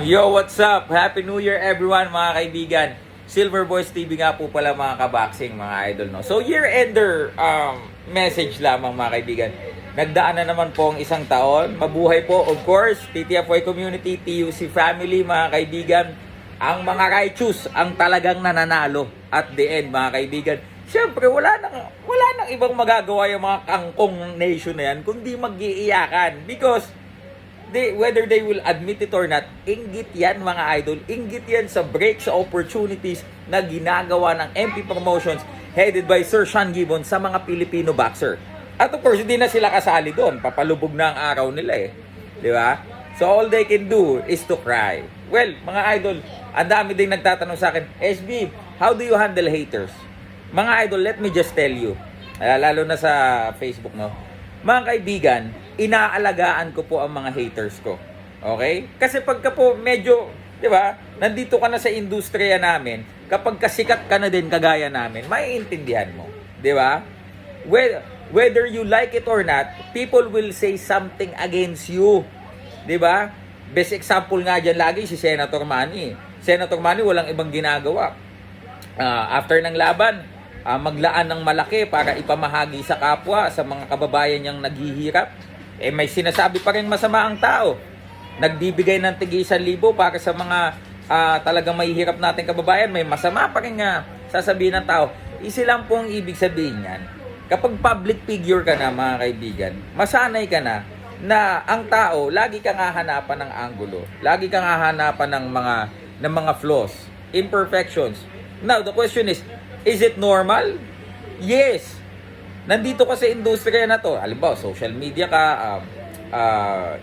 Yo, what's up? Happy New Year everyone mga kaibigan. Silver Boys TV nga po pala mga kaboxing, mga idol, no? So year-ender message lamang mga kaibigan. Nagdaan na naman po ang isang taon. Mabuhay po, of course, TTFY community, TUC family, mga kaibigan. Ang mga righteous ang talagang nananalo at the end, mga kaibigan. Siyempre, wala nang ibang magagawa yung mga kangkong nation na yan kundi mag-iiyakan. Because whether they will admit it or not, inggit yan mga idol. Inggit yan sa break, sa opportunities na ginagawa ng MP Promotions headed by Sir Sean Gibbons sa mga Filipino boxer. At of course, hindi na sila kasali doon. Papalubog na ang araw nila eh. Di ba? So all they can do is to cry. Well, mga idol, ang dami ding nagtatanong sa akin, SB, how do you handle haters? Mga idol, let me just tell you, lalo na sa Facebook, no? Mga kaibigan, inaalagaan ko po ang mga haters ko. Okay? Kasi pagka po medyo, di ba, nandito ka na sa industriya namin, kapag kasikat ka na din kagaya namin, maiintindihan mo. Di ba? Whether you like it or not, people will say something against you. Di ba? Best example nga dyan lagi si Senator Manny. Senator Manny walang ibang ginagawa. After ng laban, maglaan ng malaki para ipamahagi sa kapwa, sa mga kababayan niyang naghihirap. Eh may sinasabi pa rin masama ang tao. Nagbibigay ng tig 1,000 para sa mga talagang mahihirap nating kababayan. May masama pa rin sasabihin ng tao. Isa lang pong ibig sabihin yan. Kapag public figure ka na mga kaibigan, masanay ka na ang tao, lagi kang hahanapan ng anggulo. Lagi kang hahanapan ng mga flaws, imperfections. Now, the question is it normal? Yes. Nandito ka sa industriya na to. Halimbawa, social media ka,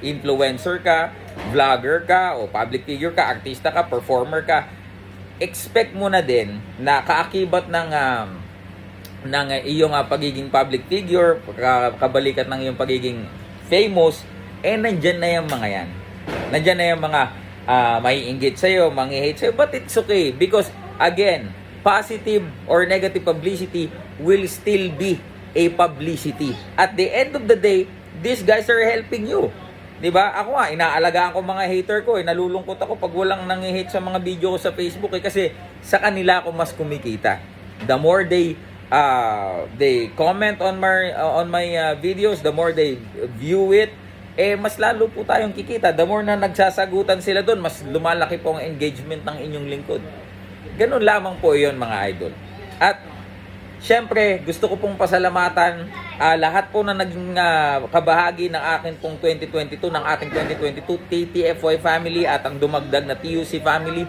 influencer ka, vlogger ka, o public figure ka, artista ka, performer ka. Expect mo na din na kaakibat ng iyong pagiging public figure, kabalikat ng iyong pagiging famous, nandyan na yung mga yan. Nandyan na yung mga maiinggit sa'yo, mangi-hate sa'yo, but it's okay. Because, again, positive or negative publicity will still be a publicity. At the end of the day, these guys are helping you. Diba? Ako nga, inaalagaan ko mga hater ko. Nalulungkot ako pag walang nangi-hate sa mga video ko sa Facebook. Kasi sa kanila ako mas kumikita. The more they comment on my videos, the more they view it, mas lalo po tayong kikita. The more na nagsasagutan sila doon, mas lumalaki po ang engagement ng inyong lingkod. Ganun lamang po yun mga idol. At syempre, gusto ko pong pasalamatan lahat po na naging kabahagi ng akin pong 2022, ng ating 2022 TTFY family at ang dumagdag na TUC family.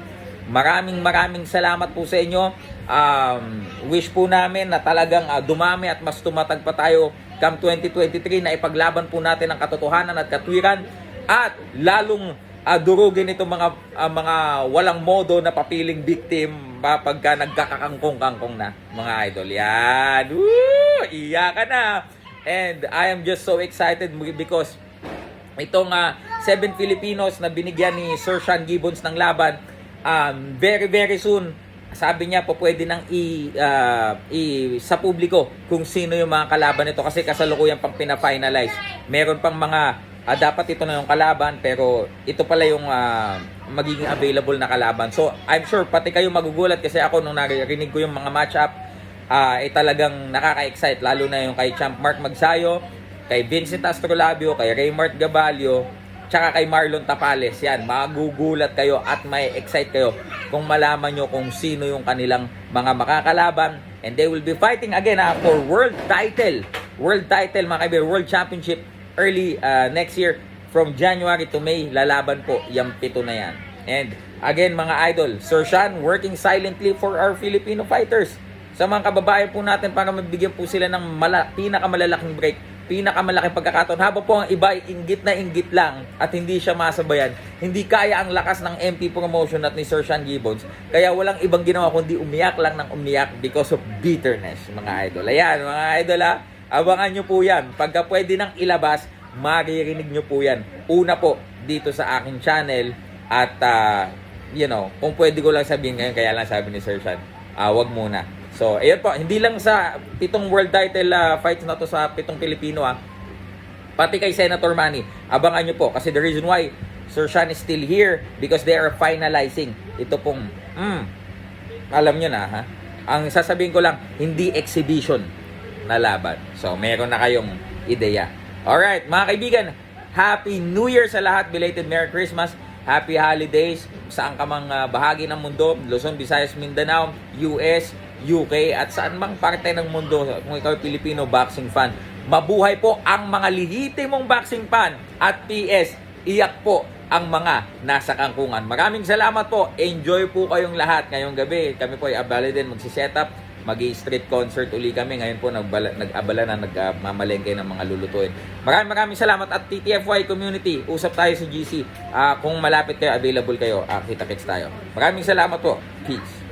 Maraming salamat po sa inyo. Wish po namin na talagang dumami at mas tumatag pa tayo come 2023 na ipaglaban po natin ang katotohanan at katwiran at lalong durugin itong mga walang modo na papiling victim pagka nagkakangkong-kangkong na mga idol. Yan. Woo! Iyakan na. And I am just so excited because itong 7 Filipinos na binigyan ni Sir Sean Gibbons ng laban, very soon, sabi niya po pwede nang sa publiko kung sino yung mga kalaban nito kasi kasalukuyan pang pina-finalize. Meron pang mga dapat ito na yung kalaban pero ito pala yung magiging available na kalaban. So I'm sure pati kayo magugulat kasi ako nung narinig ko yung mga matchup talagang nakaka-excite lalo na yung kay Champ Mark Magsayo, kay Vincent Astrolabio, kay Raymart Gabalio, tsaka kay Marlon Tapales. Yan, magugulat kayo at may excite kayo kung malaman nyo kung sino yung kanilang mga makakalaban. And they will be fighting again for world title mga kaibigan, world championship early next year from January to May. Lalaban po yung 7 na yan. And again mga idol, Sir Sean working silently for our Filipino fighters. Sa mga kababayan po natin para mabigyan po sila ng pinakamalalaking break, pinakamalaking pagkakataon. Habang po ang iba inggit na inggit lang at hindi siya masabayan, hindi kaya ang lakas ng MP Promotion at ni Sir Sean Gibbons. Kaya walang ibang ginawa kundi umiyak lang ng umiyak because of bitterness mga idol. Ayan mga idol abangan nyo po yan. Pagka pwede nang ilabas, maririnig nyo po yan. Una po dito sa aking channel at kung pwede ko lang sabihin ngayon, kaya lang sabi ni Sir Sean, wag muna. So, ayun po, hindi lang sa 7 world title fights na to sa 7 Pilipino pati kay Senator Manny. Abangan nyo po kasi the reason why Sir Sean is still here because they are finalizing. Ito pong, alam nyo na ha. Ang sasabihin ko lang, hindi exhibition na laban. So, meron na kayong ideya. Alright, mga kaibigan, Happy New Year sa lahat. Belated Merry Christmas. Happy Holidays. Saan ka mang bahagi ng mundo, Luzon, Visayas, Mindanao, US, UK, at saan mang parte ng mundo, kung ikaw ay Pilipino boxing fan. Mabuhay po ang mga lehitimong boxing fan. At PS, iyak po ang mga nasa kangkungan. Maraming salamat po. Enjoy po kayong lahat ngayong gabi. Kami po ay abala din magsiset-up. Mag-street concert uli kami. Ngayon po nag-abala na nagmamalengke ng mga lulutuin. Maraming salamat at TTFY community. Usap tayo sa GC. Kung malapit kayo, available kayo. Kita-kits tayo. Maraming salamat po. Peace.